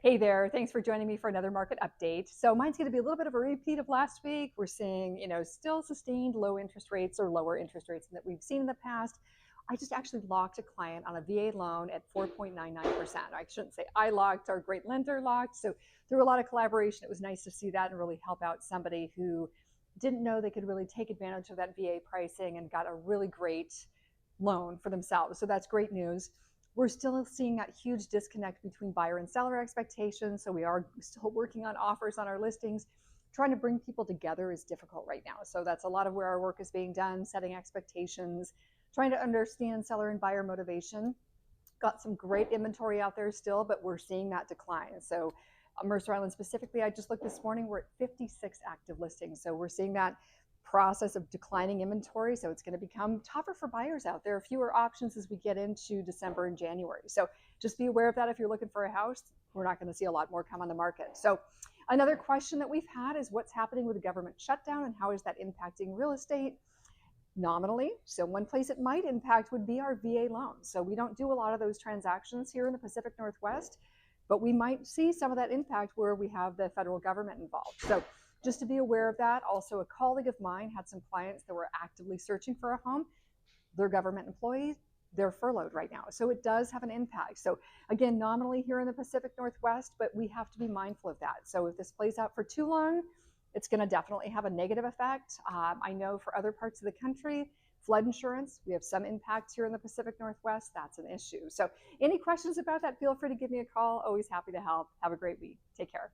Hey there, thanks for joining me for another market update. So mine's going to be a little bit of a repeat of last week. We're seeing, still sustained low interest rates or lower interest rates than that we've seen in the past. I just actually locked a client on a VA loan at 4.99%. I shouldn't say I locked, our great lender locked. So through a lot of collaboration, it was nice to see that and really help out somebody who didn't know they could really take advantage of that VA pricing and got a really great loan for themselves. So that's great news. We're still seeing that huge disconnect between buyer and seller expectations. So we are still working on offers on our listings. Trying to bring people together is difficult right now. So that's a lot of where our work is being done, setting expectations, trying to understand seller and buyer motivation. Got some great inventory out there still, but we're seeing that decline. So Mercer Island specifically, I just looked this morning, we're at 56 active listings. So we're seeing that process of declining inventory. So it's going to become tougher for buyers out there, fewer options as we get into December and January. So just be aware of that if you're looking for a house. We're not going to see a lot more come on the market. So another question that we've had is what's happening with the government shutdown and how is that impacting real estate? Nominally. So one place it might impact would be our VA loans. So we don't do a lot of those transactions here in the Pacific Northwest, but we might see some of that impact where we have the federal government involved. So just to be aware of that. Also, a colleague of mine had some clients that were actively searching for a home. They're government employees. They're furloughed right now. So it does have an impact. So again, nominally here in the Pacific Northwest, but we have to be mindful of that. So if this plays out for too long, it's going to definitely have a negative effect. I know for other parts of the country, flood insurance, we have some impacts here in the Pacific Northwest. That's an issue. So any questions about that, feel free to give me a call. Always happy to help. Have a great week. Take care.